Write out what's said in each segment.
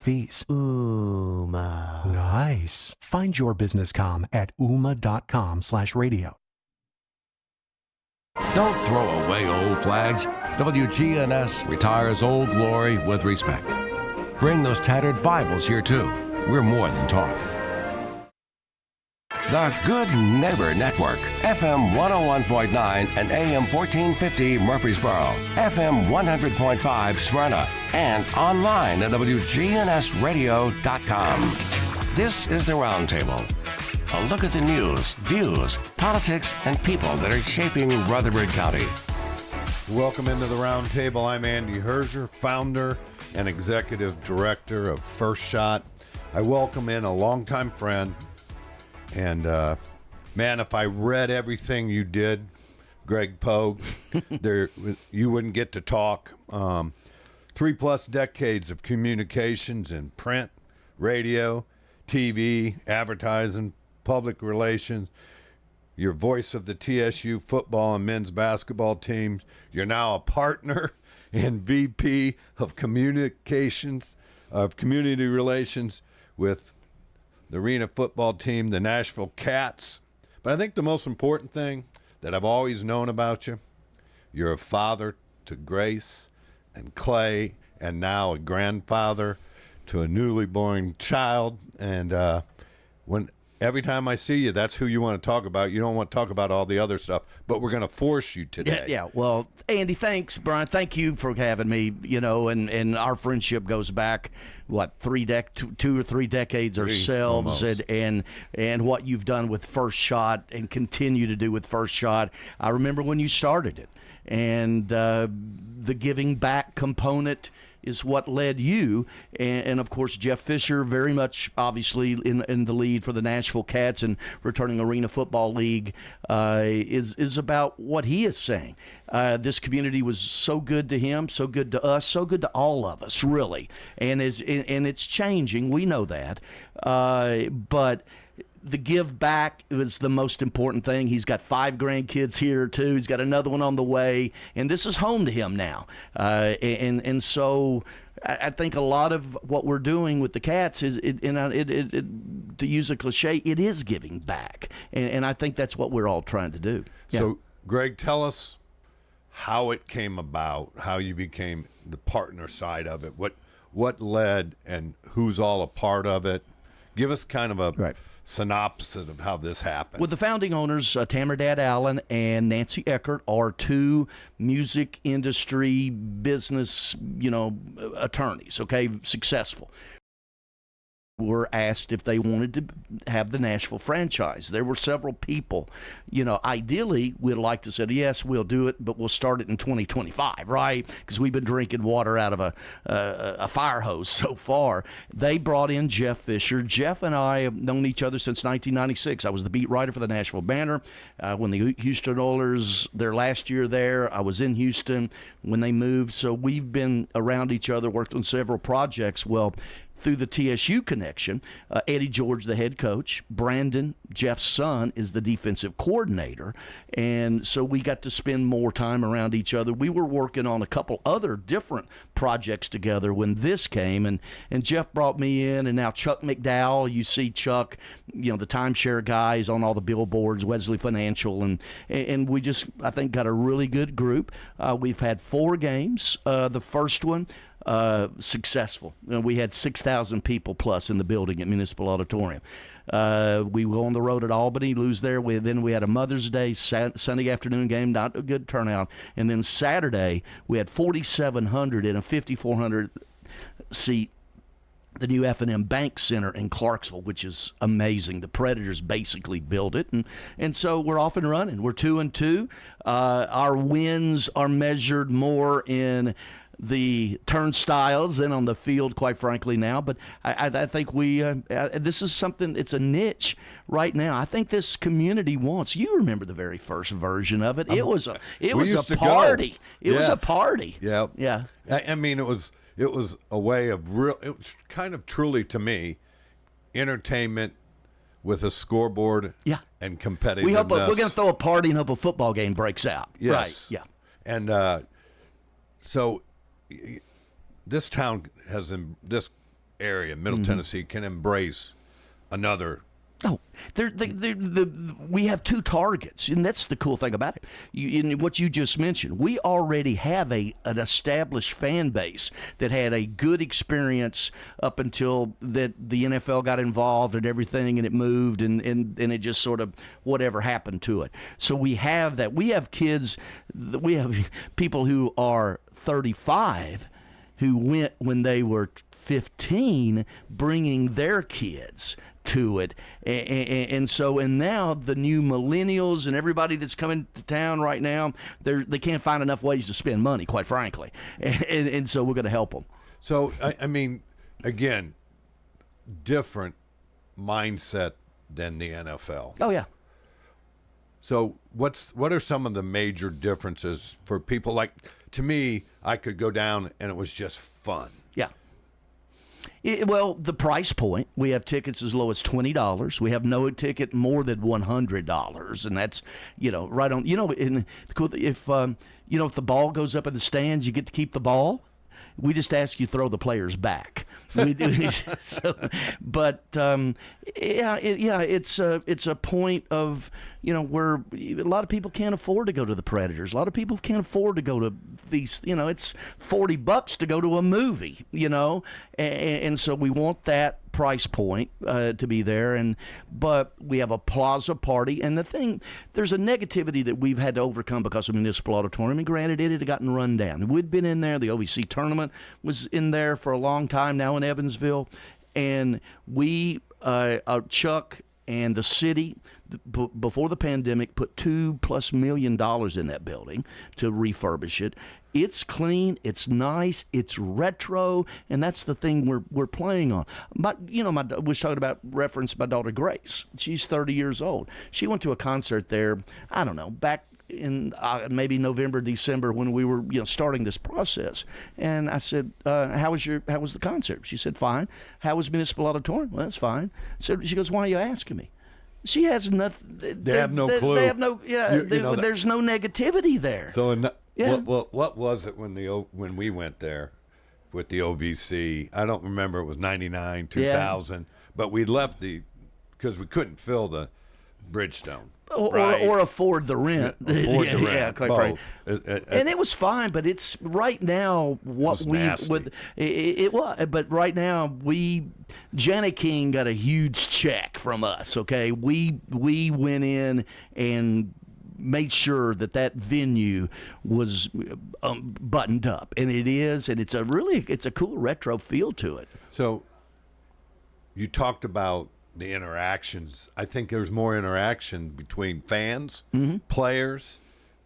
fees. Ooma. Nice. Find your business comm at ooma.com/radio. Don't throw away old flags. WGNS retires old glory with respect. Bring those tattered Bibles here, too. We're more than talk. The Good Neighbor Network, FM 101.9 and AM 1450 Murfreesboro, FM 100.5 Smyrna, and online at WGNSradio.com. This is the Roundtable. A look at the news, views, politics, and people that are shaping Rutherford County. Welcome into the Roundtable. I'm Andy Herzer, founder and executive director of First Shot. I welcome in a longtime friend. And, man, if I read everything you did, Greg Pogue, you wouldn't get to talk. 3+ decades of communications in print, radio, TV, advertising, public relations. You're voice of the TSU football and men's basketball teams. You're now a partner and VP of communications, of community relations with the arena football team, the Nashville Cats. But I think the most important thing that I've always known about you, you're a father to Grace and Clay, and now a grandfather to a newly born child. And every time I see you, that's who you want to talk about. You don't want to talk about all the other stuff, but we're going to force you today. Yeah. Well, Andy, thanks, Brian. Thank you for having me. You know, and our friendship goes back, what, 2 or 3 decades ourselves, and what you've done with First Shot and continue to do with First Shot. I remember when you started it, and the giving back component is what led you, and of course Jeff Fisher, very much obviously in the lead for the Nashville Cats and returning Arena Football League, is about what he is saying. This community was so good to him, so good to us, so good to all of us, really, and it's changing. We know that, but the give back was the most important thing. He's got 5 grandkids here too. He's got another one on the way, and this is home to him now. And so I think a lot of what we're doing with the Cats is, to use a cliche, it is giving back, and I think that's what we're all trying to do. Yeah. So, Greg, tell us how it came about, how you became the partner side of it, what led, and who's all a part of it. Give us kind of a synopsis of how this happened. Well, the founding owners, Tamardad Allen and Nancy Eckert, are 2 music industry business, attorneys, successful. Were asked if they wanted to have the Nashville franchise. There were several people, ideally we'd like to say, yes, we'll do it, but we'll start it in 2025, right? Because we've been drinking water out of a fire hose so far. They brought in Jeff Fisher. Jeff and I have known each other since 1996. I was the beat writer for the Nashville Banner. When the Houston Oilers, their last year there, I was in Houston when they moved. So we've been around each other, worked on several projects. Well, through the TSU connection, Eddie George, the head coach, Brandon, Jeff's son, is the defensive coordinator, and so we got to spend more time around each other. We were working on a couple other different projects together when this came, and Jeff brought me in, and now Chuck McDowell, you see Chuck, the timeshare guy, is on all the billboards, Wesley Financial, and we just, I think, got a really good group. We've had 4 games. The first one, successful. We had 6,000 people plus in the building at Municipal Auditorium. We go on the road at Albany, lose there. Then we had a Mother's Day Sunday afternoon game, not a good turnout. And then Saturday, we had 4,700 in a 5,400 seat, the new F&M Bank Center in Clarksville, which is amazing. The Predators basically built it, and so we're off and running. We're 2-2. Our wins are measured more in the turnstiles than on the field, quite frankly, now. But I think this is something, it's a niche right now. I think this community wants. You remember the very first version of it. It was a party. It was a party. Yeah. Yeah. I mean, it was a way of it was kind of truly, to me, entertainment with a scoreboard and competitiveness. We're going to throw a party and hope a football game breaks out. Yes. Right. Yeah. And so this town this area, Middle Tennessee, can embrace another. Oh, we have two targets, and that's the cool thing about it. In what you just mentioned, we already have an established fan base that had a good experience up until that the NFL got involved and everything, and it moved, and it just sort of whatever happened to it. So we have that. We have kids, we have people who are 35 who went when they were 15, bringing their kids to it, and now the new millennials and everybody that's coming to town right now, they can't find enough ways to spend money, quite frankly, and so we're going to help them. So I mean, again, different mindset than the NFL. Oh yeah. So what are some of the major differences for people? Like, to me, I could go down and it was just fun. Yeah. Well, the price point, we have tickets as low as $20. We have no ticket more than $100, and that's, right on. If if the ball goes up in the stands, you get to keep the ball. We just ask you throw the players back. It's a point of where a lot of people can't afford to go to the Predators. A lot of people can't afford to go to these. It's $40 to go to a movie. And so we want that price point to be there, but we have a plaza party, and there's a negativity that we've had to overcome because of Municipal Auditorium, and granted it had gotten run down. We'd been in there, the OVC tournament was in there for a long time now in Evansville, and we Chuck and the city before the pandemic put $2+ million in that building to refurbish it. It's clean, it's nice, it's retro, and that's the thing we're playing on. But I was talking about reference my daughter Grace. She's 30 years old. She went to a concert there, I don't know, back in maybe November, December, when we were starting this process. And I said, how was the concert? She said, fine. How was Municipal Auditorium? Well, that's fine. So she goes, why are you asking me? She has nothing. They have no clue. They have no. Yeah, there's no negativity there. So, yeah. What was it when we went there with the OVC? I don't remember. It was 99, 2000. Yeah. But we left because we couldn't fill the Bridgestone. Or afford the rent. Yeah, quite frankly. And it was fine, but it's right now what we would. It was, but right now Janet King got a huge check from us. Okay, we went in and made sure that venue was buttoned up, and it is, and it's a cool retro feel to it. So, you talked about the interactions. I think there's more interaction between fans, players,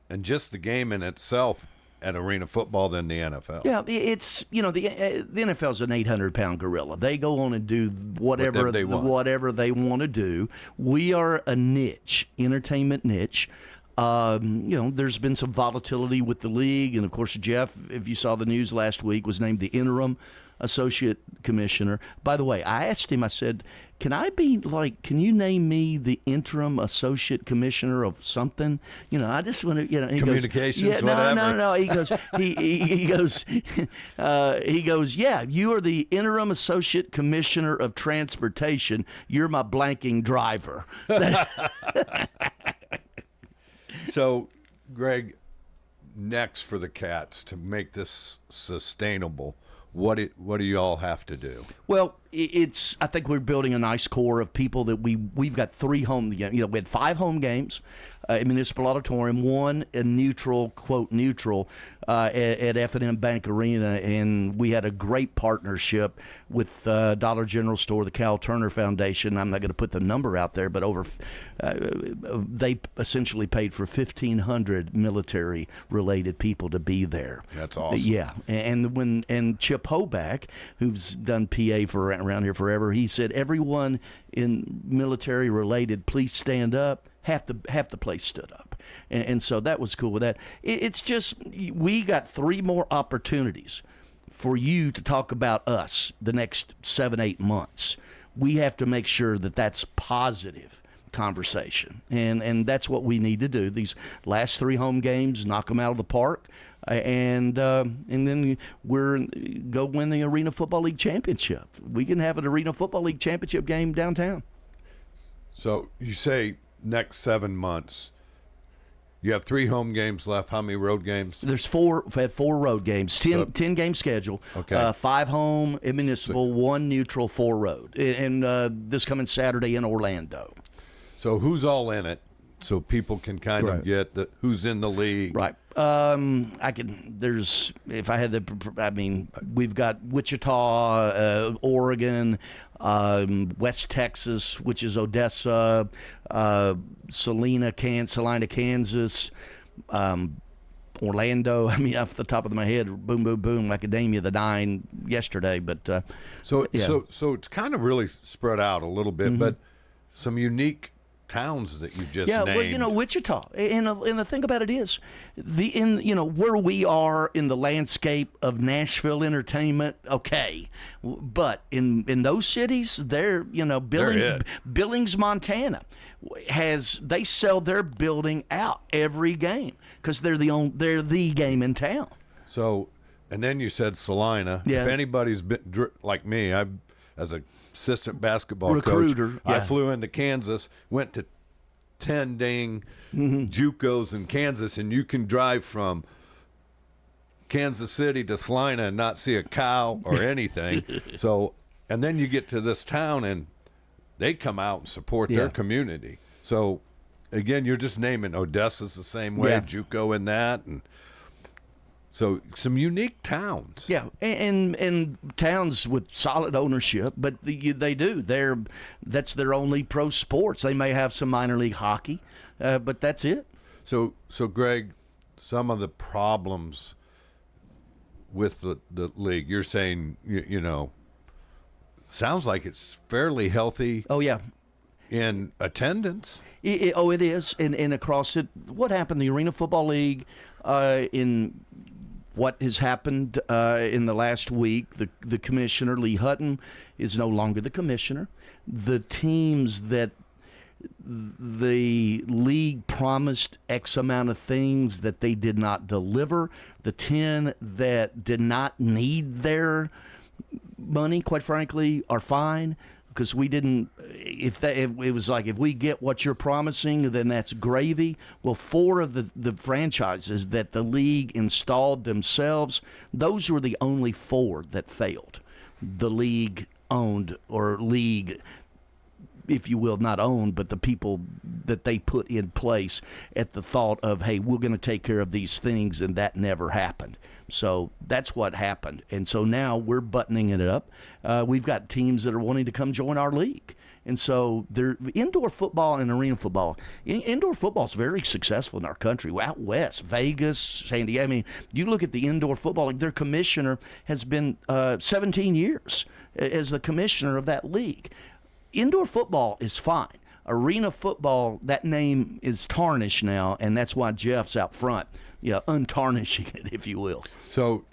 and just the game in itself at arena football than the NFL. Yeah, it's the NFL's an 800-pound gorilla. They go on and do whatever they want to do. We are a niche, entertainment niche. There's been some volatility with the league, and of course Jeff, if you saw the news last week, was named the interim associate commissioner. By the way, I asked him, I said, can you name me the interim associate commissioner of something? I just want to, he communications, goes, whatever. No. He goes, he goes, yeah, you are the interim associate commissioner of transportation. You're my blanking driver. So, Greg, next for the Cats to make this sustainable, what do you all have to do? Well, I think we're building a nice core of people that we've got 3 home games. We had 5 home games at Municipal Auditorium, 1 a neutral, quote neutral, at F&M Bank Arena, and we had a great partnership with Dollar General Store, the Cal Turner Foundation. I'm not going to put the number out there, but they essentially paid for 1,500 military-related people to be there. That's awesome. Yeah, and Chip Hoback, who's done PA for around here forever, he said, everyone in military related, please stand up. Half the place stood up, and so that was cool with that. It's just, we got 3 more opportunities for you to talk about us the next 7-8 months. We have to make sure that that's positive conversation, and that's what we need to do. These last 3 home games, knock them out of the park, and then we're go win the Arena Football League championship. We can have an Arena Football League championship game downtown. So you say next 7 months. You have 3 home games left. How many road games? There's 4. We've had 4 road games. 10 game schedule. Okay. 5 home at Municipal, 1 neutral, 4 road. And this coming Saturday in Orlando. So who's all in it? So people can kind of get who's in the league. Right. We've got Wichita, Oregon, West Texas, which is Odessa, Salina, Kansas, Orlando. I mean, off the top of my head, boom, boom, boom, Academia, the 9 yesterday. But so it's kind of really spread out a little bit, but some unique towns that you just named. Well, Wichita, and the thing about it is, where we are in the landscape of Nashville entertainment, okay, but in those cities, Billings, Montana, they sell their building out every game because they're the game in town. So, and then you said Salina. Yeah. If anybody's been like me, as a assistant basketball recruiter. coach. Yeah. I flew into Kansas, went to 10 dang JUCOs in Kansas, and you can drive from Kansas City to Salina and not see a cow or anything. So, and then you get to this town, and they come out and support their community. So, again, you're just naming Odessa's the same way, JUCO in that, and so some unique towns. Yeah, and towns with solid ownership, but they do. That's their only pro sports. They may have some minor league hockey, but that's it. So Greg, some of the problems with the league, you're saying, sounds like it's fairly healthy. Oh, yeah. In attendance. It is. And across it, what happened, the Arena Football League, in what has happened in the last week, the commissioner, Lee Hutton, is no longer the commissioner. The teams that the league promised X amount of things that they did not deliver, the 10 that did not need their money, quite frankly, are fine. Because we didn't, if it was like, if we get what you're promising, then that's gravy. Well, 4 of the franchises that the league installed themselves, those were the only 4 that failed. The league owned, or league, if you will, not owned, but the people that they put in place at the thought of, hey, we're going to take care of these things, and that never happened. So that's what happened. And so now we're buttoning it up. We've got teams that are wanting to come join our league. And so indoor football and arena football, indoor football is very successful in our country. Out west, Vegas, San Diego. I mean, you look at the indoor football, like their commissioner has been 17 years as the commissioner of that league. Indoor football is fine. Arena football, that name is tarnished now, and that's why Jeff's out front, untarnishing it, if you will. So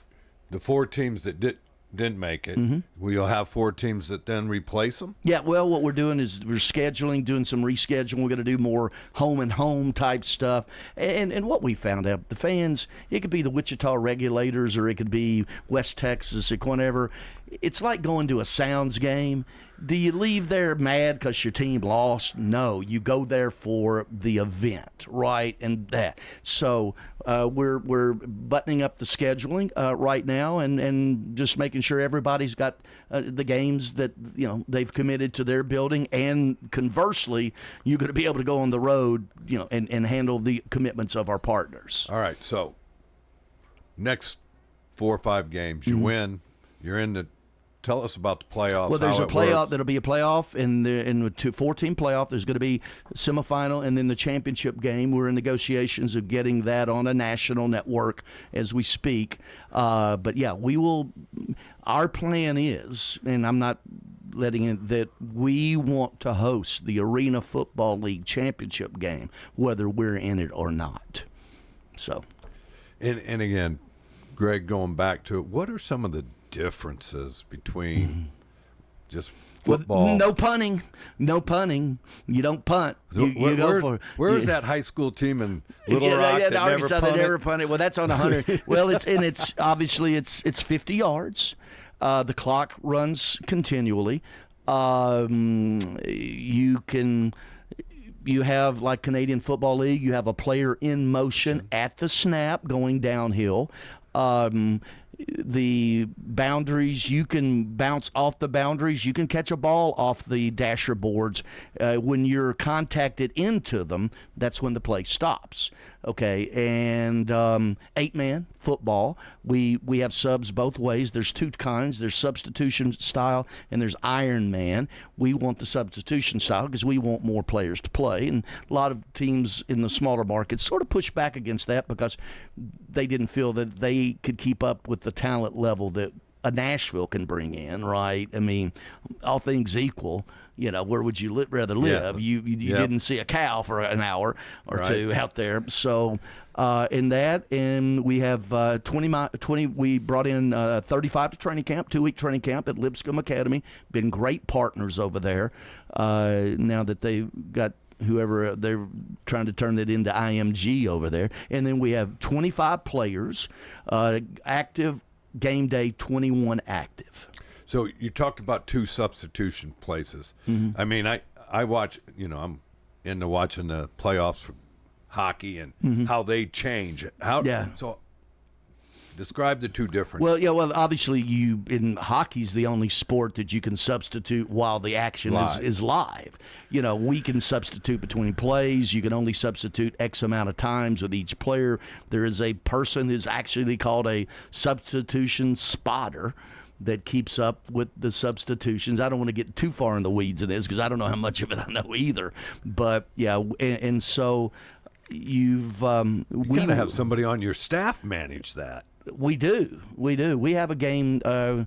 the 4 teams that didn't make it, we'll have 4 teams that then replace them? Yeah, well, what we're doing is we're scheduling, doing some rescheduling. We're going to do more home type stuff. And what we found out, the fans, it could be the Wichita Regulators or it could be West Texas, whatever. It's like going to a Sounds game. Do you leave there mad because your team lost? No, you go there for the event, right? And that. So we're buttoning up the scheduling right now, and just making sure everybody's got the games that they've committed to their building, and conversely, you're going to be able to go on the road, and handle the commitments of our partners. All right. So next 4 or 5 games, you win, you're in the. Tell us about the playoffs. Well, there's a playoff. There'll be a playoff, and in the 4-team playoff, there's going to be a semifinal, and then the championship game. We're in negotiations of getting that on a national network as we speak. But yeah, we will. Our plan is, and I'm not letting it, that we want to host the Arena Football League championship game, whether we're in it or not. So, and again, Greg, going back to it, what are some of the differences between just football. No punting. No punting. You don't punt. You go for it. Where is that high school team in Little Rock that never punted? Well, that's on 100. Well, it's obviously it's 50 yards. The clock runs continually. You have, like Canadian Football League, you have a player in motion at the snap going downhill. The boundaries, you can bounce off the boundaries. You can catch a ball off the dasher boards. When you're contacted into them, that's when the play stops. Okay, and 8-man football. We have subs both ways. There's two kinds. There's substitution style and there's Iron Man. We want the substitution style because we want more players to play. And a lot of teams in the smaller markets sort of push back against that because they didn't feel that they could keep up with the talent level that a Nashville can bring in, right? I mean, all things equal, where would you rather live? Yeah. You didn't see a cow for an hour or two out there. So in that, and we have 20. We brought in 35 to training camp, 2-week training camp at Lipscomb Academy. Been great partners over there. Now that they've got whoever they're trying to turn it into IMG over there, and then we have 25 players active. Game day, 21 active. So you talked about 2 substitution places. Mm-hmm. I mean, I watch, I'm into watching the playoffs for hockey and how they change. So describe the 2 different. Well, obviously in hockey's the only sport that you can substitute while the action is live. We can substitute between plays. You can only substitute X amount of times with each player. There is a person who's actually called a substitution spotter that keeps up with the substitutions. I don't want to get too far in the weeds in this because I don't know how much of it I know either. But, and so we got to have somebody on your staff manage that. We do. We have a game, the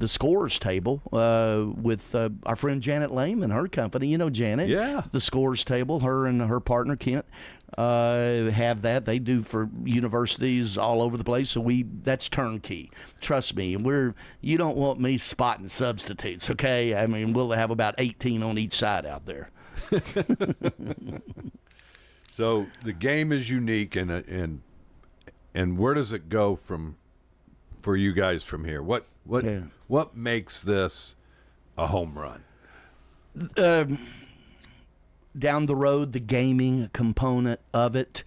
scores table with our friend Janet Lame and her company. You know Janet. Yeah. The scores table, her and her partner Kent have that. They do for universities all over the place. So that's turnkey. Trust me. You don't want me spotting substitutes, okay? I mean, we'll have about 18 on each side out there. So the game is unique and where does it go for you guys from here? What makes this a home run? Down the road, the gaming component of it.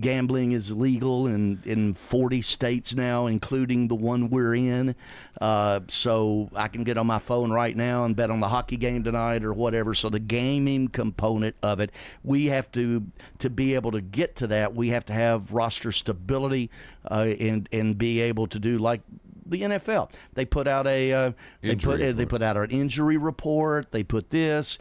Gambling is legal in 40 states now, including the one we're in. So I can get on my phone right now and bet on the hockey game tonight or whatever. So the gaming component of it, we have to be able to get to that. We have to have roster stability and be able to do like the NFL. They put out they put out an injury report. They put this,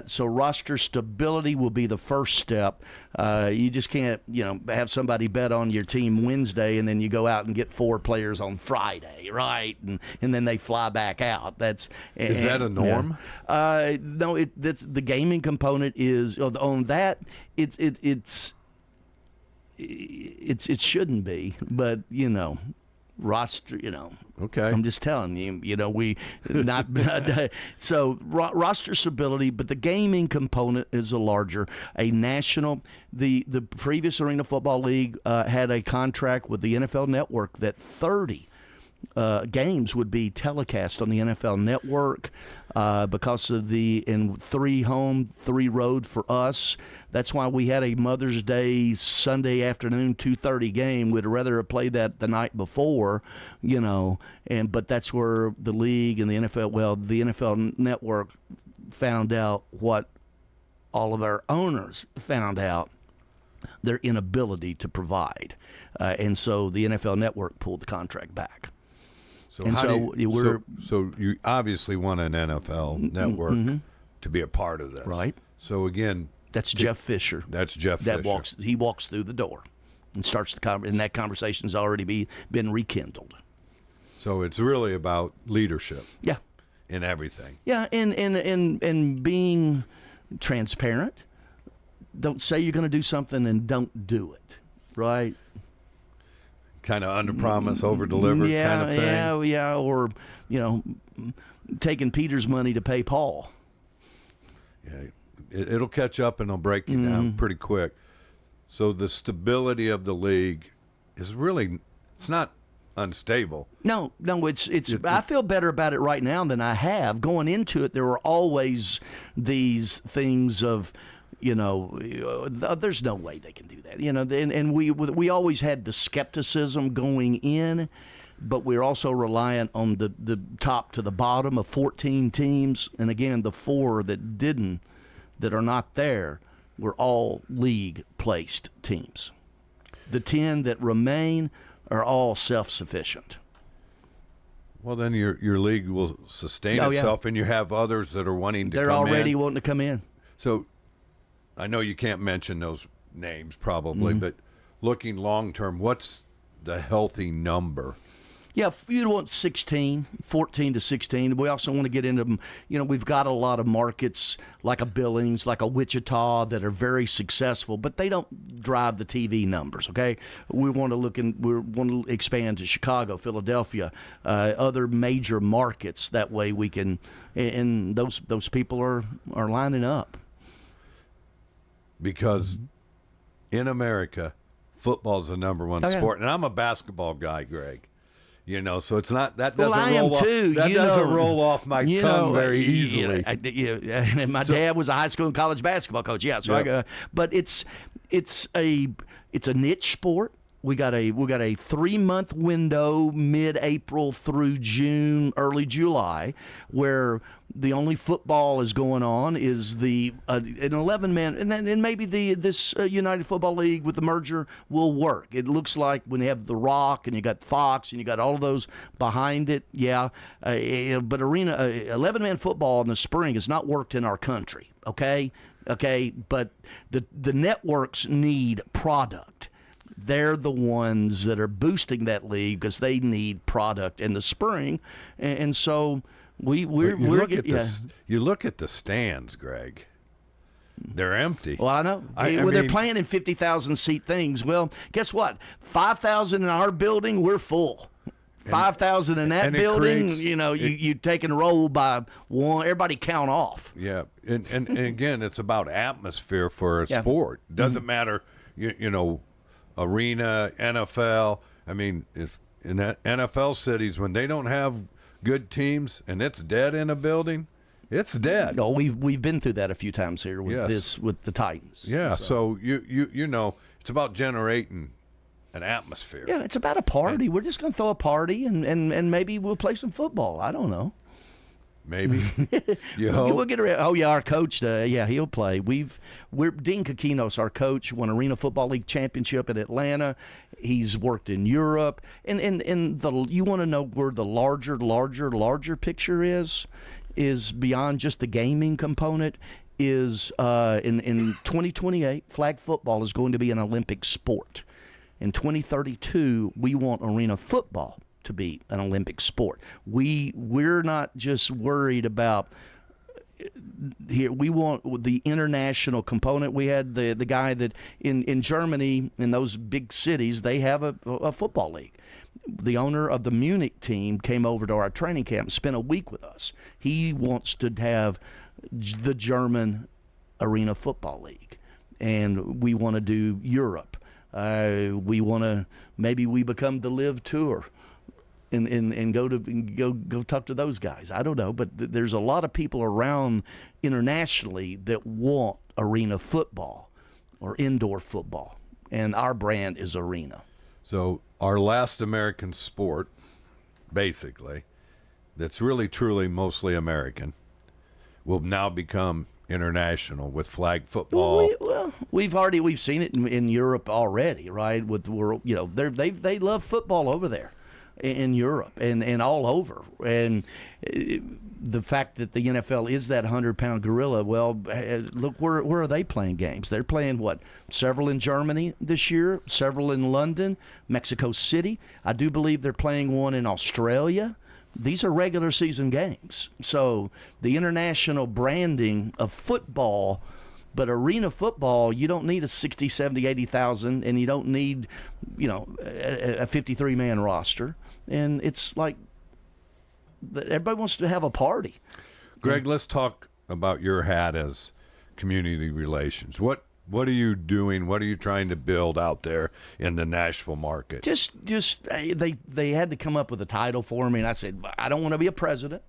so roster stability will be the first step. You just can't, have somebody bet on your team Wednesday and then you go out and get 4 players on Friday, right? And then they fly back out. Is that a norm? No, the gaming component is on that. It shouldn't be, but roster, Okay. I'm just telling you, we not so roster stability, but the gaming component is a national. The previous Arena Football League had a contract with the NFL Network that 30 games would be telecast on the NFL Network because of in 3 home, 3 road for us. That's why we had a Mother's Day Sunday afternoon 2:30 game. We'd rather have played that the night before, but that's where the league and the NFL Network found out what all of our owners found out, their inability to provide. And so the NFL Network pulled the contract back. So you obviously want an NFL Network to be a part of this, right? So again, that's Jeff Fisher. That's Jeff Fisher. He walks through the door and starts and that conversation's already been rekindled. So it's really about leadership. Yeah. In everything. Yeah, and being transparent. Don't say you're going to do something and don't do it, right? kind of under-promise, over-deliver kind of thing. Yeah, or taking Peter's money to pay Paul. Yeah, it'll catch up and it'll break you down pretty quick. So the stability of the league is really, it's not unstable. No, it's. I feel better about it right now than I have. Going into it, there were always these things of, there's no way they can do that. And we always had the skepticism going in, but we're also reliant on the top to the bottom of 14 teams. And again, the 4 that are not there were all league-placed teams. The 10 that remain are all self-sufficient. Well, then your league will sustain itself, and you have others that are wanting to come in. They're already wanting to come in. So I know you can't mention those names probably, but looking long-term, what's the healthy number? Yeah, you'd want 14 to 16. We also want to get into, we've got a lot of markets like a Billings, like a Wichita that are very successful, but they don't drive the TV numbers, okay? We want to expand to Chicago, Philadelphia, other major markets. That way we can, and those people are lining up. Because in America, football is the number one sport. And I'm a basketball guy, Greg. So it's not that doesn't roll off. That doesn't roll off my tongue very easily. And my dad was a high school and college basketball coach. Yeah, so but it's a niche sport. We got a 3-month window, mid-April through June, early July, where the only football is going on is an 11-man, and maybe this United Football League with the merger will work. It looks like when you have The Rock and you got Fox and you got all of those behind it, but 11-man football in the spring has not worked in our country. Okay, but the networks need product. They're the ones that are boosting that league because they need product in the spring, and so you look at the stands, Greg. They're empty. Well, I know. They're playing in 50,000-seat things. Well, guess what? 5,000 in our building, we're full. 5,000 in that building, you take and roll by one. Everybody count off. Yeah, and again, it's about atmosphere for a sport. It doesn't matter, arena, NFL. I mean, if in NFL cities, when they don't have good teams and it's dead in a building, it's dead. No, we've been through that a few times here with the Titans. Yeah, so it's about generating an atmosphere. Yeah, it's about a party. We're just going to throw a party and maybe we'll play some football. I don't know. Maybe. You hope? We'll get around. Oh yeah, our coach. He'll play. We're Dean Kakinos, our coach, won Arena Football League championship in Atlanta. He's worked in Europe, and you want to know where the larger picture is beyond just the gaming component. Is in 2028, flag football is going to be an Olympic sport. In 2032, we want arena football to be an Olympic sport. We're not just worried about here. We want the international component. We had the guy that in Germany, in those big cities, they have a football league. The owner of the Munich team came over to our training camp, spent a week with us. He wants to have the German arena football league, and we want to do Europe. We want to maybe we become the Live Tour. And go talk to those guys. I don't know, but there's a lot of people around internationally that want arena football or indoor football, and our brand is Arena. So our last American sport, basically, that's really truly mostly American, will now become international with flag football. We've seen it in Europe already, right? With the world, they love football over there. In Europe and all over. And the fact that the NFL is that 100-pound gorilla, well, look, where are they playing games? They're playing, several in Germany this year, several in London, Mexico City. I do believe they're playing one in Australia. These are regular season games. So the international branding of football But arena football, you don't need a 60, 70, 80,000, and you don't need, a 53-man roster. And it's like everybody wants to have a party. Greg, let's talk about your hat as community relations. What are you doing? What are you trying to build out there in the Nashville market? Just they had to come up with a title for me, and I said, I don't want to be a president.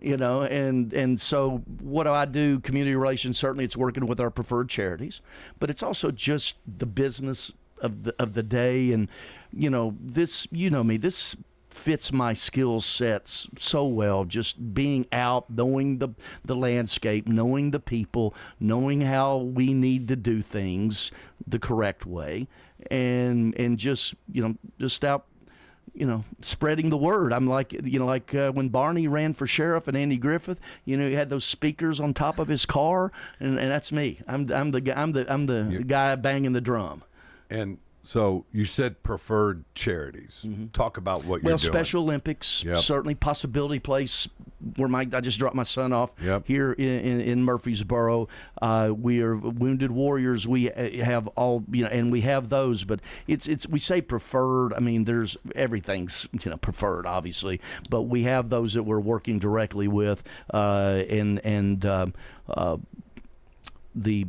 And so what do? Community relations, certainly it's working with our preferred charities, but it's also just the business of the day. And, this fits my skill sets so well, just being out, knowing the landscape, knowing the people, knowing how we need to do things the correct way, and just out, spreading the word. I'm like, when Barney ran for sheriff and Andy Griffith, he had those speakers on top of his car, and that's me. I'm the guy banging the drum. And so you said preferred charities. Talk about what you're doing. Special Olympics, certainly Possibility Place, where I just dropped my son off here in Murfreesboro. We are Wounded Warriors. We have all, and we have those, but it's we say preferred. I mean, there's everything's preferred, obviously, but we have those that we're working directly with, and the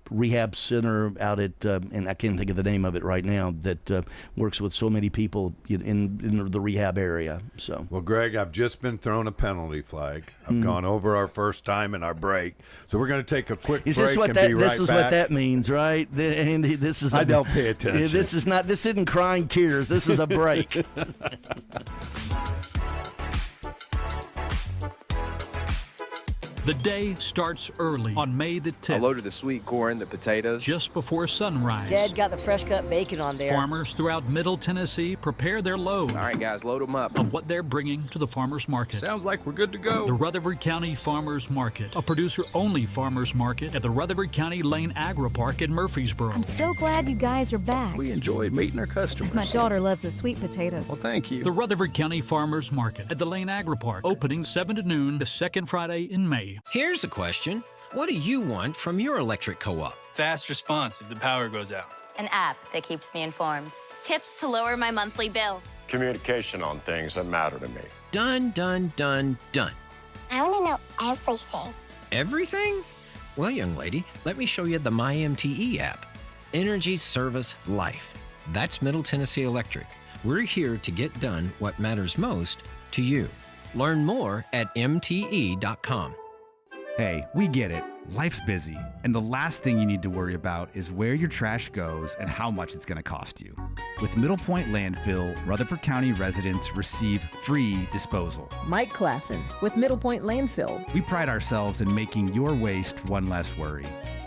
rehab center out at, and I can't think of the name of it right now, that works with so many people in the rehab area. So, well, Greg, I've just been thrown a penalty flag. I've gone over our first time in our break, so we're going to take a quick break and be right back. This is what that means, right? Andy, this is. I don't pay attention. This isn't crying tears. This is a break. The day starts early on May the 10th. I loaded the sweet corn, the potatoes. Just before sunrise. Dad got the fresh cut bacon on there. Farmers throughout Middle Tennessee prepare their load. All right, guys, load them up. Of what they're bringing to the farmers market. Sounds like we're good to go. The Rutherford County Farmers Market, a producer-only farmers market at the Rutherford County Lane Agri Park in Murfreesboro. I'm so glad you guys are back. We enjoyed meeting our customers. My daughter loves the sweet potatoes. Well, thank you. The Rutherford County Farmers Market at the Lane Agri Park, opening 7 to noon the second Friday in May. Here's a question. What do you want from your electric co-op? Fast response if the power goes out. An app that keeps me informed. Tips to lower my monthly bill. Communication on things that matter to me. Done, done, done, done. I want to know everything. Everything? Well, young lady, let me show you the MyMTE app. Energy Service Life. That's Middle Tennessee Electric. We're here to get done what matters most to you. Learn more at mte.com. Hey, we get it. Life's busy, and the last thing you need to worry about is where your trash goes and how much it's going to cost you. With Middle Point Landfill, Rutherford County residents receive free disposal. Mike Klassen with Middle Point Landfill. We pride ourselves in making your waste one less worry.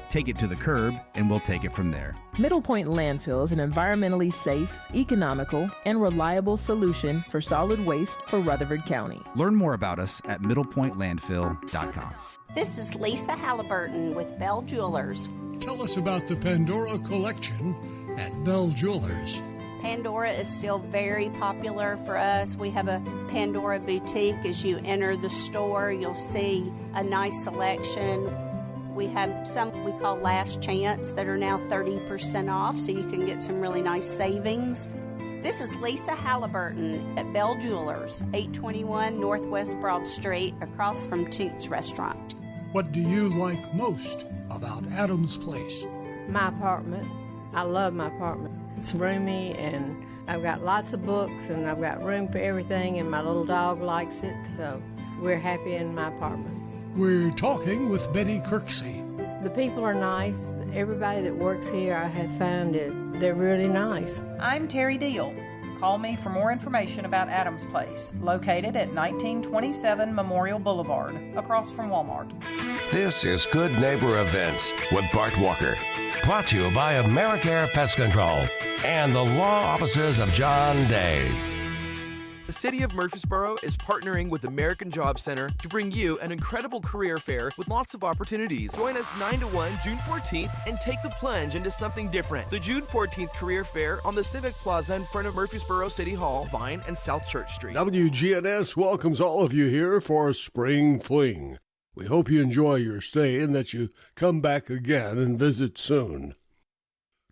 Take it to the curb, and we'll take it from there. Middle Point Landfill is an environmentally safe, economical, and reliable solution for solid waste for Rutherford County. Learn more about us at middlepointlandfill.com. This is Lisa Halliburton with Bell Jewelers. Tell us about the Pandora collection at Bell Jewelers. Pandora is still very popular for us. We have a Pandora boutique. As you enter the store, you'll see a nice selection. We have some we call Last Chance that are now 30% off, so you can get some really nice savings. This is Lisa Halliburton at Bell Jewelers, 821 Northwest Broad Street, across from Toots Restaurant. What do you like most about Adams Place? My apartment. I love my apartment. It's roomy, and I've got lots of books, and I've got room for everything, and my little dog likes it, so we're happy in my apartment. We're talking with Betty Kirksey. The people are nice. Everybody that works here I have found they're really nice. I'm Terry Deal. Call me for more information about Adams Place, located at 1927 Memorial Boulevard, across from Walmart. This is Good Neighbor Events with Bart Walker. Brought to you by AmeriCare Pest Control and the law offices of John Day. The City of Murfreesboro is partnering with American Job Center to bring you an incredible career fair with lots of opportunities. Join us 9 to 1 June 14th and take the plunge into something different. The June 14th Career Fair on the Civic Plaza in front of Murfreesboro City Hall, Vine and South Church Street. WGNS welcomes all of you here for Spring Fling. We hope you enjoy your stay and that you come back again and visit soon.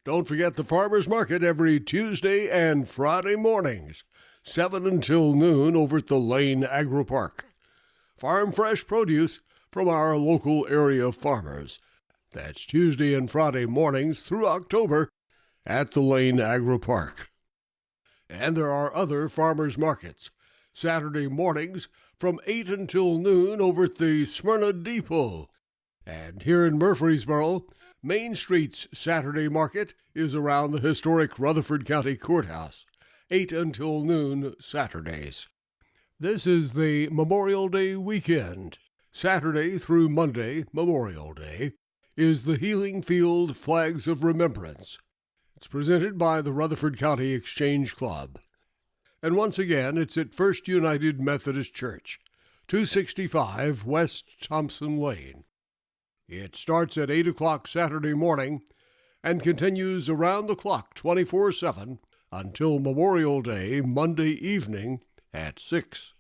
Don't forget the Farmers Market every Tuesday and Friday mornings, 7 until noon over at the Lane Agri Park. Farm fresh produce from our local area farmers. That's Tuesday and Friday mornings through October at the Lane Agri Park. And there are other farmers markets. Saturday mornings from 8 until noon over at the Smyrna Depot. And here in Murfreesboro, Main Street's Saturday market is around the historic Rutherford County Courthouse, 8 until noon Saturdays. This is the Memorial Day weekend. Saturday through Monday, Memorial Day, is the Healing Field Flags of Remembrance. It's presented by the Rutherford County Exchange Club. And once again, it's at First United Methodist Church, 265 West Thompson Lane. It starts at 8 o'clock Saturday morning and continues around the clock 24/7 until Memorial Day, Monday evening at 6.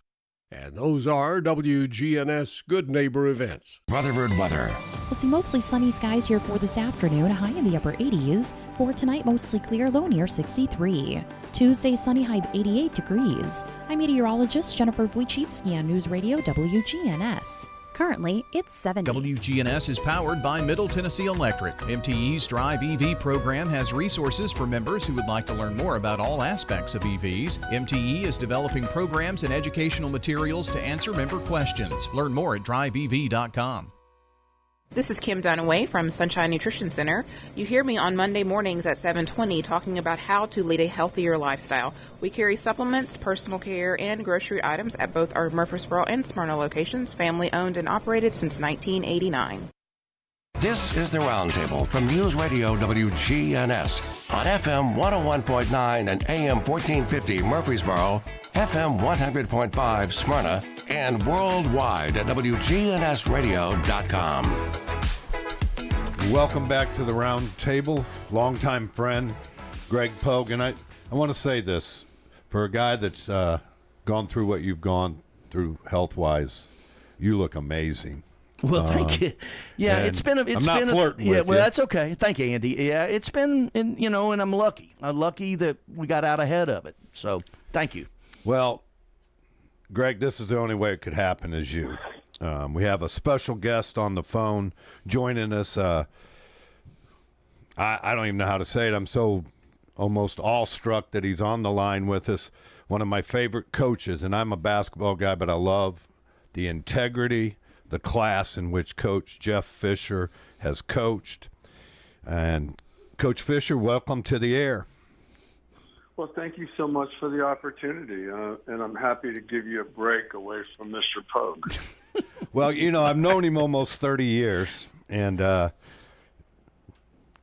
And those are WGNS Good Neighbor events. Rutherford weather. We'll see mostly sunny skies here for this afternoon, high in the upper 80s. For tonight, mostly clear, low near 63. Tuesday, sunny, high 88 degrees. I'm meteorologist Jennifer Wojcicki on News Radio WGNS. Currently, it's 70. WGNS is powered by Middle Tennessee Electric. MTE's Drive EV program has resources for members who would like to learn more about all aspects of EVs. MTE is developing programs and educational materials to answer member questions. Learn more at driveev.com. This is Kim Dunaway from Sunshine Nutrition Center. You hear me on Monday mornings at 7:20 talking about how to lead a healthier lifestyle. We carry supplements, personal care, and grocery items at both our Murfreesboro and Smyrna locations, family owned and operated since 1989. This is the Roundtable from News Radio WGNS on FM 101.9 and AM 1450 Murfreesboro, FM 100.5 Smyrna, and worldwide at WGNSradio.com. Welcome back to the Roundtable. Longtime friend, Greg Pogue. And I want to say this. For a guy that's gone through what you've gone through health-wise, you look amazing. Well, thank you. Yeah, it's been. I'm not flirting with you. Well, that's okay. Thank you, Andy. Yeah, it's been, and I'm lucky. I'm lucky that we got out ahead of it. So, thank you. Well, Greg, this is the only way it could happen is you. We have a special guest on the phone joining us. I don't even know how to say it. I'm so almost awestruck that he's on the line with us. One of my favorite coaches, and I'm a basketball guy, but I love the integrity, the class in which Coach Jeff Fisher has coached. And Coach Fisher, welcome to the air. Well, thank you so much for the opportunity, and I'm happy to give you a break away from Mr. Pogue. Well, I've known him almost 30 years, and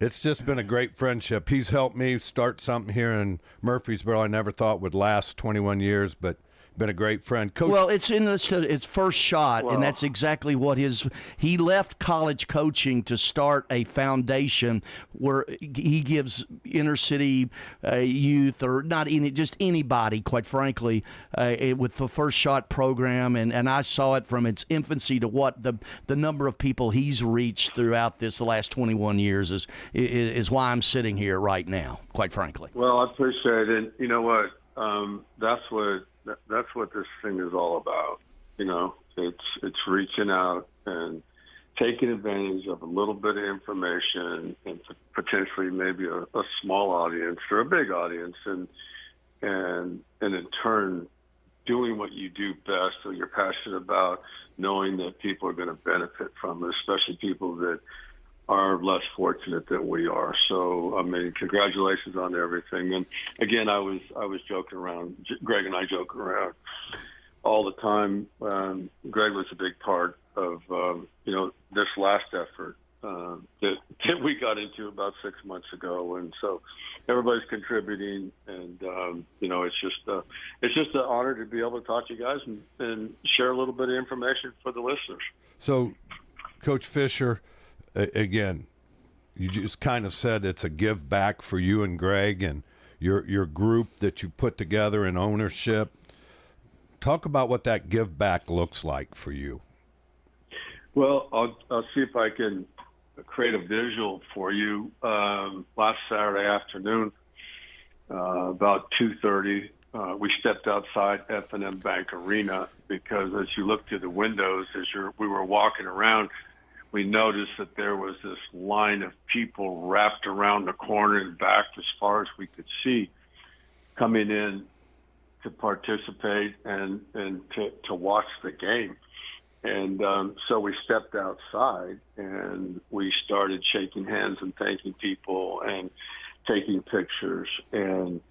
it's just been a great friendship. He's helped me start something here in Murfreesboro I never thought would last 21 years, but been a great friend. Coach. Well, it's in its first shot, and that's exactly what he left college coaching to start a foundation where he gives inner city youth, or not just anybody, quite frankly, with the First Shot program, and I saw it from its infancy to what the number of people he's reached throughout the last 21 years is why I'm sitting here right now, quite frankly. Well, I appreciate it. You know what? That's what this thing is all about. It's reaching out and taking advantage of a little bit of information and potentially maybe a small audience or a big audience, and in turn doing what you do best, or you're passionate about, knowing that people are going to benefit from it, especially people that are less fortunate than we are. So, I mean, congratulations on everything. And again, I was joking around. Greg and I joke around all the time. Greg was a big part of, this last effort that we got into about 6 months ago. And so everybody's contributing, and, it's just an honor to be able to talk to you guys and share a little bit of information for the listeners. So, Coach Fisher, again, you just kind of said it's a give back for you and Greg and your group that you put together in ownership. Talk about what that give back looks like for you. Well, I'll see if I can create a visual for you. Last Saturday afternoon, about 2:30, we stepped outside F&M Bank Arena because as you look through the windows, we were walking around, we noticed that there was this line of people wrapped around the corner and back as far as we could see, coming in to participate and to watch the game. And so we stepped outside and we started shaking hands and thanking people and taking pictures. And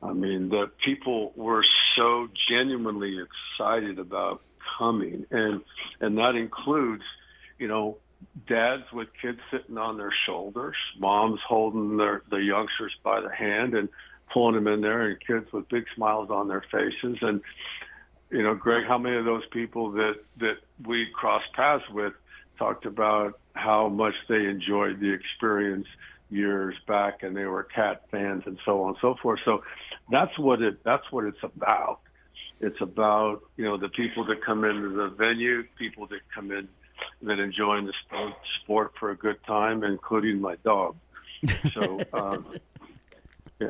I mean, the people were so genuinely excited about coming. And that includes, dads with kids sitting on their shoulders, moms holding the youngsters by the hand and pulling them in there, and kids with big smiles on their faces. And, Greg, how many of those people that we crossed paths with talked about how much they enjoyed the experience years back, and they were Cat fans and so on and so forth. So that's what it's about. It's about, the people that come into the venue, people that come in that enjoying the sport for a good time, including my dog. So, yeah.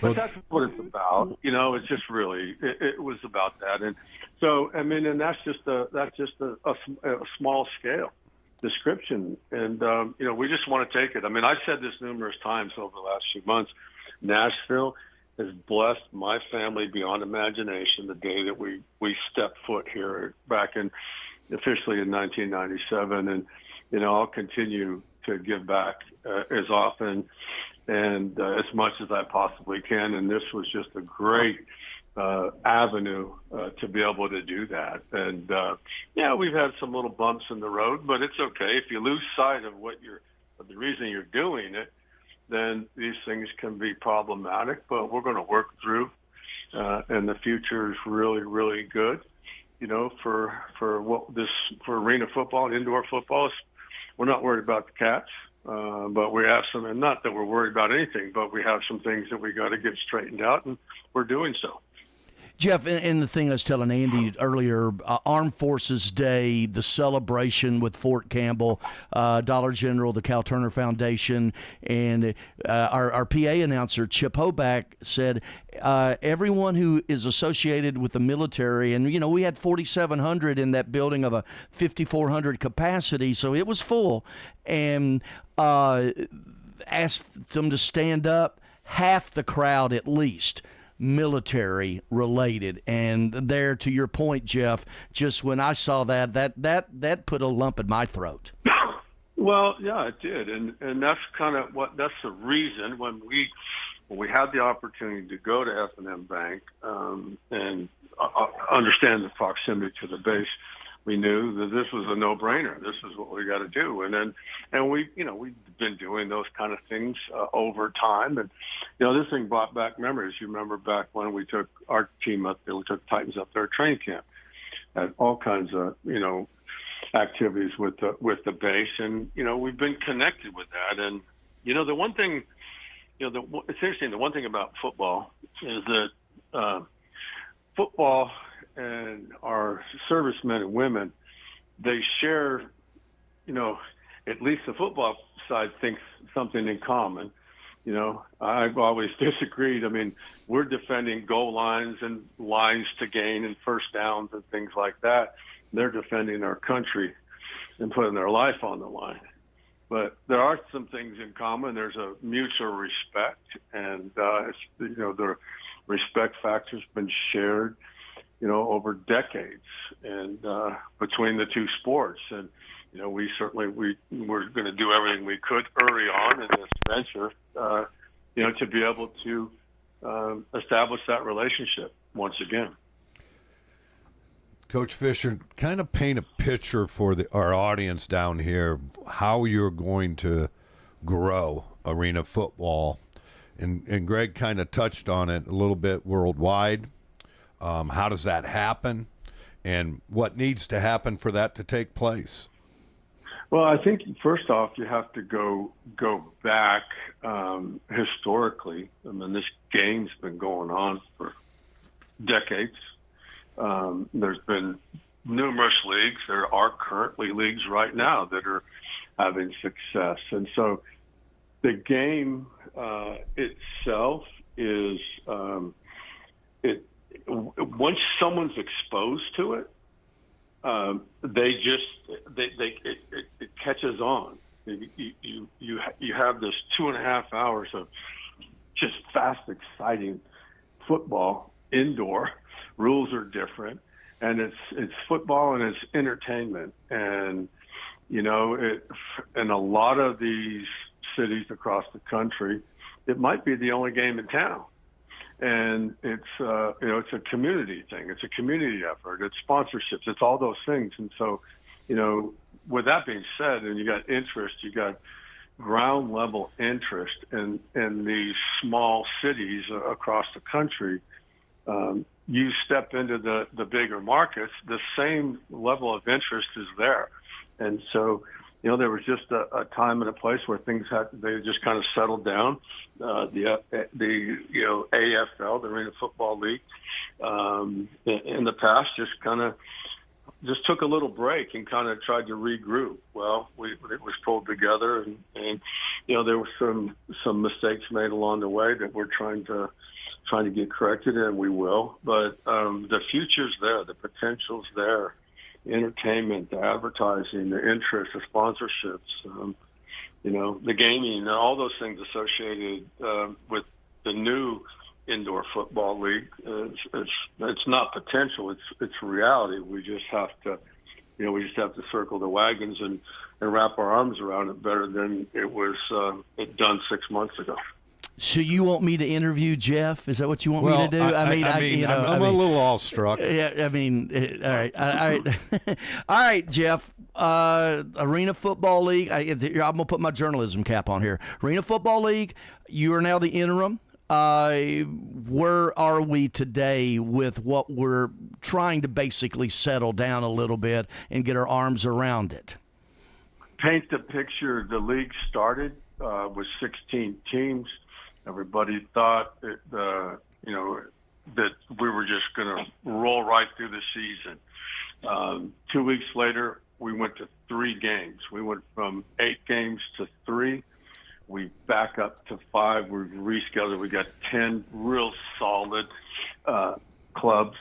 But that's what it's about. It's just really, it was about that. And so, I mean, and that's just a small scale description. And, we just want to take it. I mean, I've said this numerous times over the last few months. Nashville has blessed my family beyond imagination the day that we stepped foot here back in officially in 1997. And, I'll continue to give back as often and as much as I possibly can. And this was just a great avenue to be able to do that. And, we've had some little bumps in the road, but it's okay. If you lose sight of the reason you're doing it, then these things can be problematic, but we're going to work through, and the future is really, really good, for arena football and indoor football. We're not worried about the Cats, but we have some, and not that we're worried about anything, but we have some things that we got to get straightened out, and we're doing so. Jeff, and the thing I was telling Andy earlier, Armed Forces Day, the celebration with Fort Campbell, Dollar General, the Cal Turner Foundation, and our PA announcer, Chip Hoback, said everyone who is associated with the military, and, we had 4,700 in that building of a 5,400 capacity, so it was full, and asked them to stand up, half the crowd at least military related. And there, to your point, Jeff, just when I saw that put a lump in my throat. Well, yeah, it did. And that's kind of that's the reason when we had the opportunity to go to F&M Bank and understand the proximity to the base, we knew that this was a no-brainer. This is what we got to do. And we've been doing those kind of things over time. And, this thing brought back memories. You remember back when we took our team up there, we took Titans up there at training camp, at all kinds of, activities with the base. And, we've been connected with that. And, the one thing, it's interesting. The one thing about football is that football and our servicemen and women, they share, at least the football side thinks something in common. I've always disagreed. I mean, we're defending goal lines and lines to gain and first downs and things like that. They're defending our country and putting their life on the line. But there are some things in common. There's a mutual respect, and the respect factor's been shared, over decades, and between the two sports. And we certainly we're going to do everything we could early on in this venture, to be able to establish that relationship once again. Coach Fisher, kind of paint a picture for our audience down here, how you're going to grow arena football. And Greg kind of touched on it a little bit worldwide. How does that happen? And what needs to happen for that to take place? Well, I think first off, you have to go back historically. I mean, this game's been going on for decades. There's been numerous leagues. There are currently leagues right now that are having success. And so the game itself is once someone's exposed to it, it catches on. You have this 2.5 hours of just fast, exciting football indoor. Rules are different, and it's football and it's entertainment. And in a lot of these cities across the country, it might be the only game in town. And it's it's a community thing. It's a community effort. It's sponsorships. It's all those things. And so, with that being said, and you got interest, you got ground level interest in these small cities across the country. You step into the bigger markets, the same level of interest is there. And so, there was just a time and a place where they just kind of settled down. The AFL, the Arena Football League, in the past just took a little break and kind of tried to regroup. Well, it was pulled together, and there were some mistakes made along the way that we're trying to get corrected, and we will. But the future's there, the potential's there. Entertainment, the advertising, the interest, the sponsorships, the gaming, all those things associated with the new indoor football league. It's not potential; it's reality. We just have to, circle the wagons and wrap our arms around it better than it was done 6 months ago. So you want me to interview Jeff? Is that what you want me to do? I'm a little awestruck. Yeah, all right. All right, Jeff. Arena Football League. I'm going to put my journalism cap on here. Arena Football League, you are now the interim. Where are we today with what we're trying to basically settle down a little bit and get our arms around it? Paint the picture. The league started with 16 teams. Everybody thought that we were just going to roll right through the season. 2 weeks later, we went to 3 games. We went from 8 games to 3. We back up to 5. We've rescheduled. We got 10 real solid clubs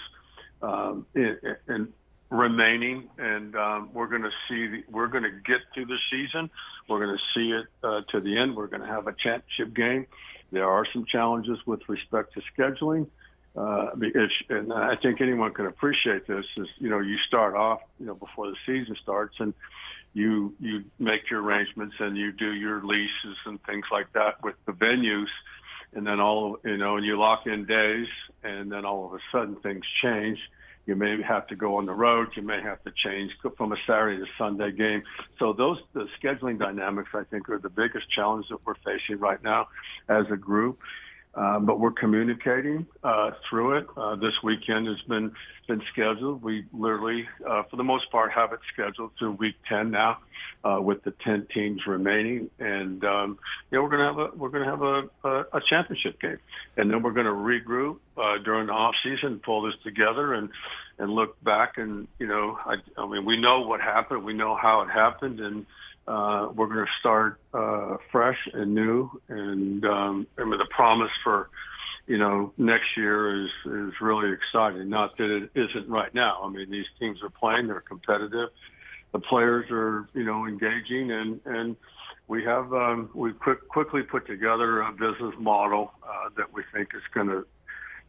and remaining, and we're going to get through the season. We're going to see it to the end. We're going to have a championship game. There are some challenges with respect to scheduling, and I think anyone can appreciate this. Is you start off before the season starts, and you make your arrangements and you do your leases and things like that with the venues, and then and you lock in days, and then all of a sudden things change. You may have to go on the road. You may have to change from a Saturday to Sunday game. So the scheduling dynamics, I think, are the biggest challenge that we're facing right now as a group. But we're communicating through it. This weekend has been scheduled. We literally, for the most part, have it scheduled through week 10 now, with the 10 teams remaining, and we're gonna have a championship game, and then we're gonna regroup during the off season, pull this together, and look back, and we know what happened, we know how it happened, and we're going to start fresh and new, and the promise for next year is really exciting. Not that it isn't right now. I mean, these teams are playing; they're competitive. The players are engaging, and we have we quickly put together a business model that we think is going to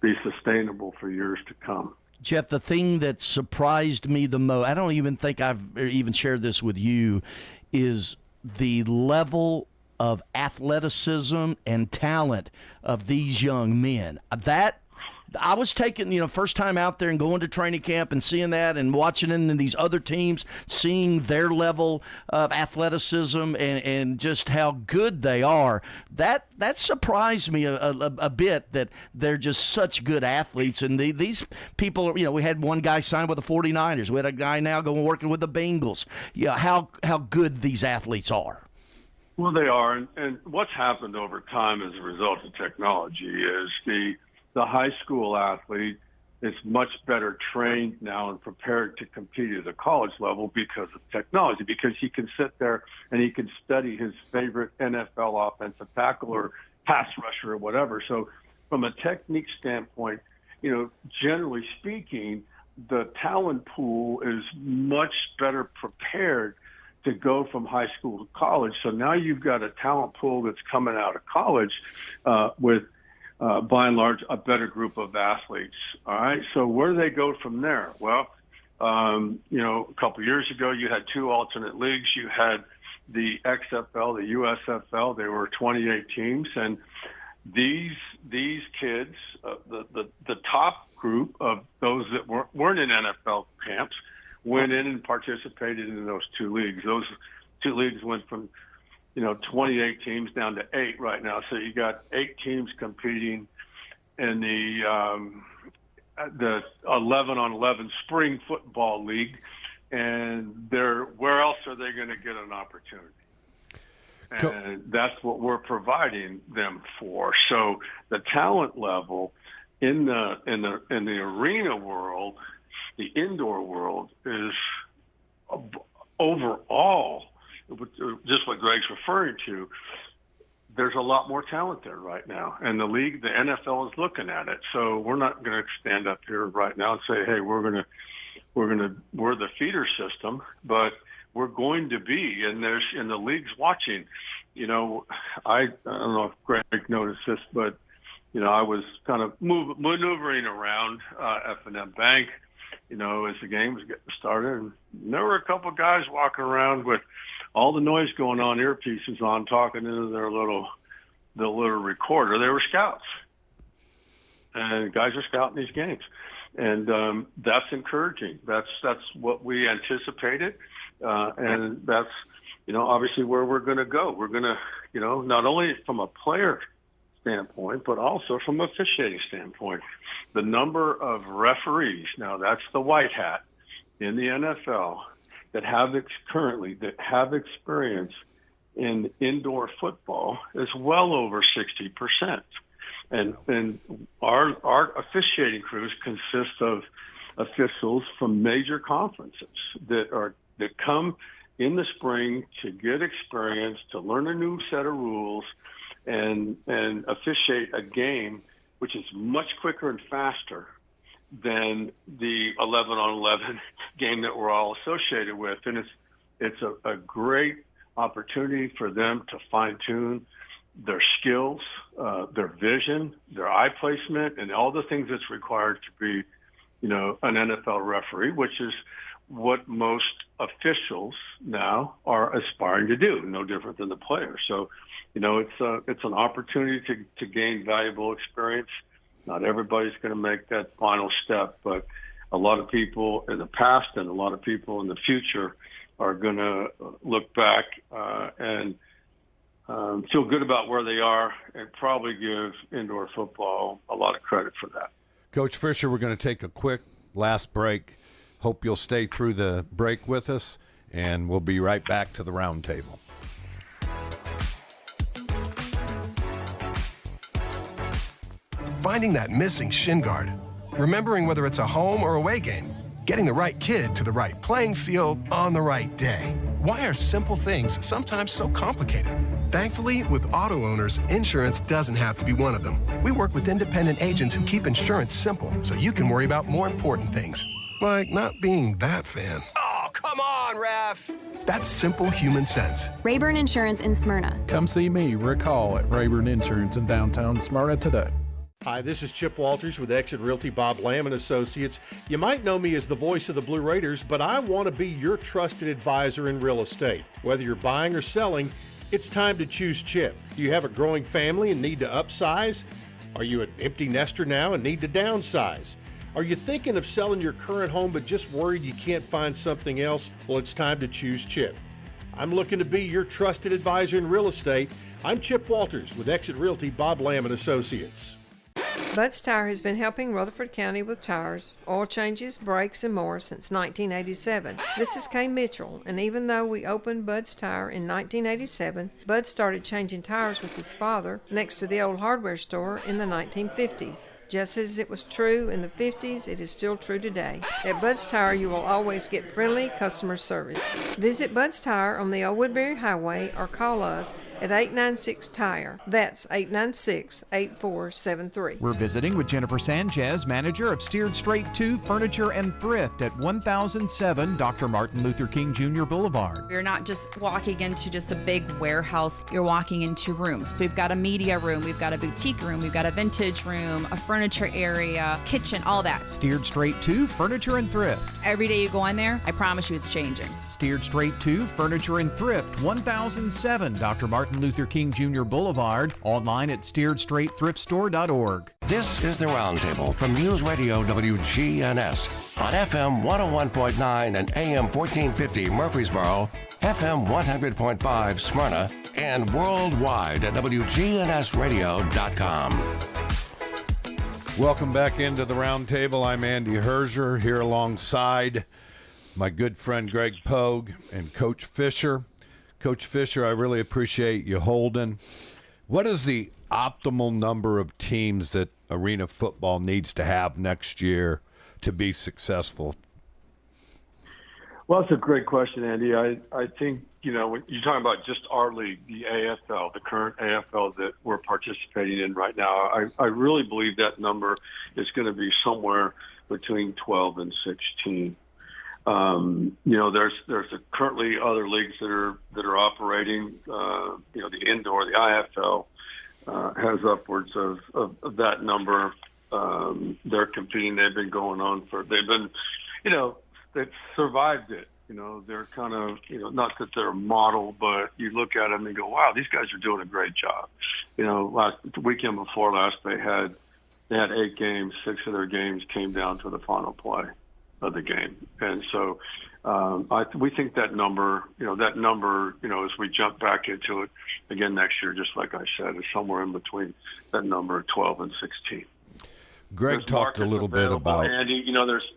be sustainable for years to come. Jeff, the thing that surprised me the most, I don't even think I've even shared this with you, is the level of athleticism and talent of these young men. That I was taking, first time out there and going to training camp and seeing that and watching it in these other teams, seeing their level of athleticism and just how good they are. That surprised me a bit, that they're just such good athletes. And these people, we had one guy sign with the 49ers. We had a guy now working with the Bengals. Yeah, how good these athletes are. Well, they are. And what's happened over time as a result of technology is the high school athlete is much better trained now and prepared to compete at the college level because of technology, because he can sit there and he can study his favorite NFL offensive tackle or pass rusher or whatever. So from a technique standpoint, generally speaking, the talent pool is much better prepared to go from high school to college. So now you've got a talent pool that's coming out of college with, by and large, a better group of athletes. All right. So where do they go from there? Well, a couple of years ago, you had two alternate leagues. You had the XFL, the USFL. There were 28 teams, and these kids, the top group of those that weren't in NFL camps, went in and participated in those two leagues. Those two leagues went from 28 teams down to 8 right now. So you got 8 teams competing in the 11-on-11 spring football league, and where else are they going to get an opportunity? And that's what we're providing them for. So the talent level in the arena world, the indoor world, is overall, just what Greg's referring to, there's a lot more talent there right now. And the league, the NFL is looking at it. So we're not going to stand up here right now and say, hey, we're the feeder system, but we're going to be, and the league's watching. I don't know if Greg noticed this, but I was kind of maneuvering around F&M Bank, as the game was getting started, and there were a couple of guys walking around with all the noise going on, earpieces on, talking into their little recorder. They were scouts, and guys are scouting these games, and that's encouraging. That's what we anticipated, and that's obviously where we're going to go. We're going to not only from a player standpoint, but also from a officiating standpoint. The number of referees, now that's the white hat in the NFL, that have experience in indoor football is well over 60%. And our officiating crews consist of officials from major conferences that come in the spring to get experience, to learn a new set of rules, and officiate a game which is much quicker and faster than the 11-on-11 game that we're all associated with. And it's a great opportunity for them to fine-tune their skills, their vision, their eye placement, and all the things that's required to be, an NFL referee, which is what most officials now are aspiring to do, no different than the players. So, it's an opportunity to gain valuable experience. Not everybody's going to make that final step, but a lot of people in the past and a lot of people in the future are going to look back and feel good about where they are, and probably give indoor football a lot of credit for that. Coach Fisher, we're going to take a quick last break. Hope you'll stay through the break with us, and we'll be right back to the Roundtable. Finding that missing shin guard, remembering whether it's a home or away game, getting the right kid to the right playing field on the right day. Why are simple things sometimes so complicated? Thankfully, with auto owners, insurance doesn't have to be one of them. We work with independent agents who keep insurance simple so you can worry about more important things, like not being that fan. Oh, come on, ref! That's simple human sense. Rayburn Insurance in Smyrna. Come see me, Rick Hall, at Rayburn Insurance in downtown Smyrna today. Hi, this is Chip Walters with Exit Realty Bob Lamb & Associates. You might know me as the voice of the Blue Raiders, but I want to be your trusted advisor in real estate. Whether you're buying or selling, it's time to choose Chip. Do you have a growing family and need to upsize? Are you an empty nester now and need to downsize? Are you thinking of selling your current home but just worried you can't find something else? Well, it's time to choose Chip. I'm looking to be your trusted advisor in real estate. I'm Chip Walters with Exit Realty Bob Lamb & Associates. Bud's Tire has been helping Rutherford County with tires, oil changes, brakes, and more since 1987. This is Kay Mitchell, and even though we opened Bud's Tire in 1987, Bud started changing tires with his father next to the old hardware store in the 1950s. Just as it was true in the 50s, it is still true today. At Bud's Tire, you will always get friendly customer service. Visit Bud's Tire on the Old Woodbury Highway or call us at 896-TIRE. That's 896-8473. We're visiting with Jennifer Sanchez, manager of Steered Straight 2 Furniture and Thrift at 1007 Dr. Martin Luther King Jr. Boulevard. You're not just walking into just a big warehouse. You're walking into rooms. We've got a media room, we've got a boutique room, we've got a vintage room, a furniture area, kitchen, all that. Steered Straight 2 Furniture and Thrift. Every day you go in there, I promise you it's changing. Steered Straight 2 Furniture and Thrift, 1007 Dr. Martin Luther King Jr. Boulevard. Online at steeredstraightthriftstore.org. This is the Roundtable from News Radio WGNS on FM 101.9 and AM 1450 Murfreesboro, FM 100.5 Smyrna, and worldwide at WGNSradio.com. Welcome back into the Roundtable. I'm Andy Herzer here alongside my good friend Greg Pogue and Coach Fisher. Coach Fisher, I really appreciate you holding. What is the optimal number of teams that Arena Football needs to have next year to be successful? Well, that's a great question, Andy. I think, when you're talking about just our league, the AFL, the current AFL that we're participating in right now, I really believe that number is going to be somewhere between 12 and 16. There's currently other leagues that are operating. The indoor, the IFL has upwards of that number. They're competing. They've been going on they've survived it. They're kind of, not that they're a model, but you look at them and go, wow, these guys are doing a great job. The weekend before last, they had 8 games. 6 of their games came down to the final play of the game. And so we think that number, as we jump back into it again next year, just like I said, is somewhere in between that number of 12 and 16. Greg talked a little bit about Andy. There's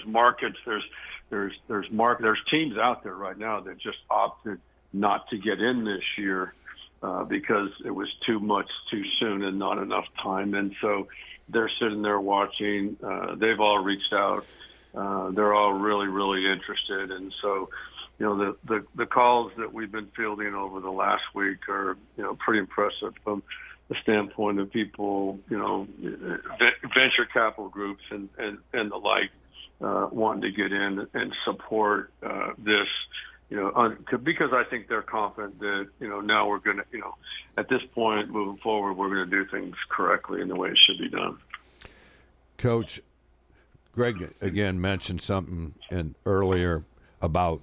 markets. There's teams out there right now that just opted not to get in this year because it was too much too soon and not enough time. And so they're sitting there watching. They've all reached out. They're all really, really interested. And so, the calls that we've been fielding over the last week are, pretty impressive from the standpoint of people, venture capital groups and the like, wanting to get in and support this, because I think they're confident that, now we're going to, at this point moving forward, we're going to do things correctly in the way it should be done. Coach, Greg again mentioned something earlier about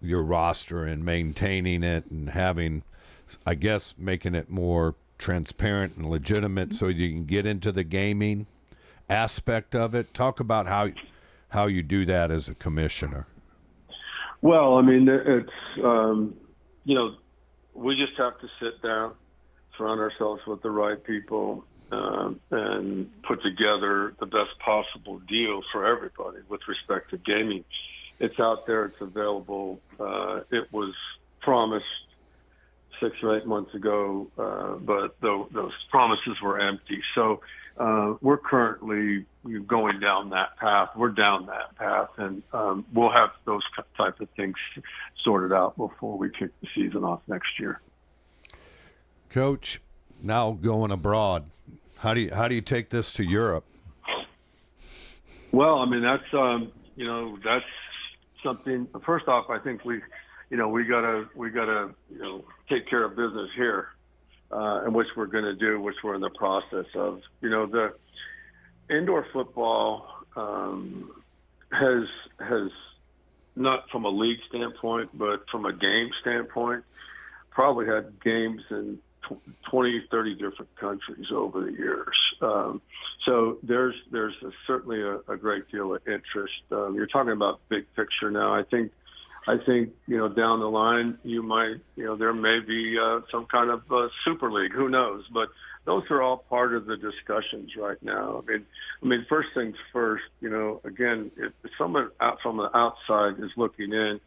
your roster and maintaining it and having, I guess, making it more transparent and legitimate so you can get into the gaming aspect of it. Talk about how you do that as a commissioner. Well, I mean, it's, we just have to sit down, surround ourselves with the right people, and put together the best possible deal for everybody with respect to gaming. It's out there. It's available. It was promised 6 or 8 months ago, but those promises were empty. So we're currently going down that path. We're down that path, and we'll have those type of things sorted out before we kick the season off next year. Coach, now going abroad, how do you take this to Europe? Well, I mean, that's that's something. First off, I think we gotta take care of business here, and which we're going to do, which we're in the process of. The indoor football has not from a league standpoint, but from a game standpoint, probably had games in 20, 30 different countries over the years. So there's certainly a great deal of interest. You're talking about big picture now. I think down the line there may be some kind of super league. Who knows? But those are all part of the discussions right now. I mean, first things first. Again, if someone out from the outside is looking in,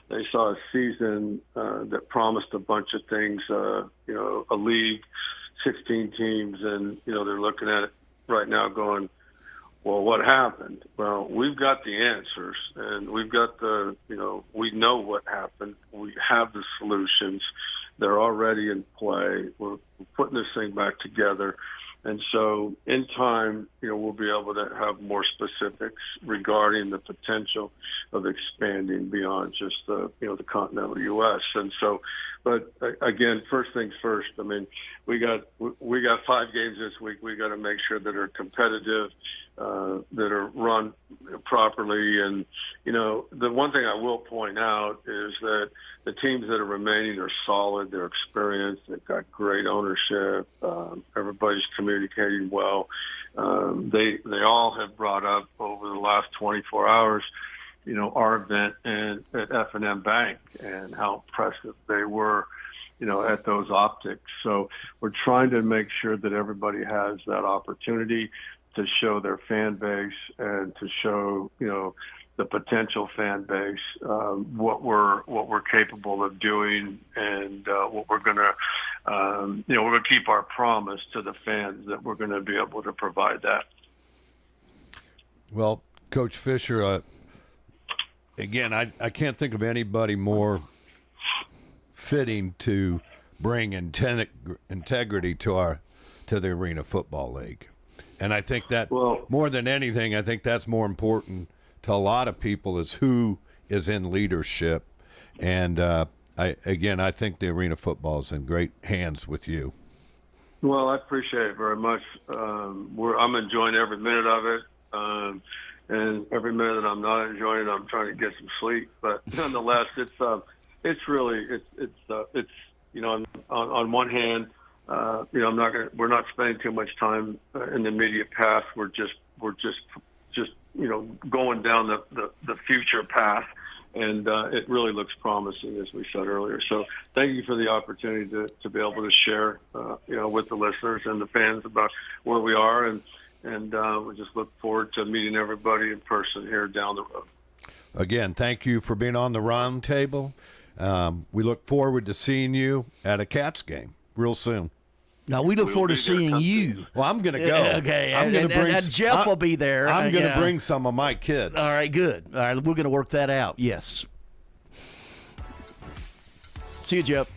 they saw a season that promised a bunch of things. A league, 16 teams, and they're looking at it right now going, well, what happened? Well, we've got the answers, and we've got we know what happened. We have the solutions. They're already in play. We're putting this thing back together. And so in time, we'll be able to have more specifics regarding the potential of expanding beyond just the continental U.S. And so, but again, first things first, I mean, we got 5 games this week. We got to make sure that are competitive, that are run properly. And, the one thing I will point out is that the teams that are remaining are solid. They're experienced. They've got great ownership. Everybody's communicating well. They all have brought up over the last 24 hours, our event at F&M Bank and how impressive they were, at those optics. So we're trying to make sure that everybody has that opportunity to show their fan base and to show, the potential fan base, what we're capable of doing, and what we're gonna, we're gonna keep our promise to the fans that we're going to be able to provide that. Well, Coach Fisher, again, I can't think of anybody more fitting to bring integrity to the Arena Football League. And I think that more than anything, I think that's more important to a lot of people is who is in leadership. And I think the Arena Football is in great hands with you. Well, I appreciate it very much. I'm enjoying every minute of it. And every minute that I'm not enjoying it, I'm trying to get some sleep. But nonetheless, it's really on one hand, we're not spending too much time in the immediate past. We're just going down the future path, and it really looks promising, as we said earlier. So thank you for the opportunity to be able to share, with the listeners and the fans about where we are, and we just look forward to meeting everybody in person here down the road. Again, thank you for being on the Roundtable. We look forward to seeing you at a Cats game real soon. Now, we look forward to seeing you. Well, I'm going to go. Okay, and Jeff will be there. I'm going to bring some of my kids. All right, good. All right, we're going to work that out, yes. See you, Jeff.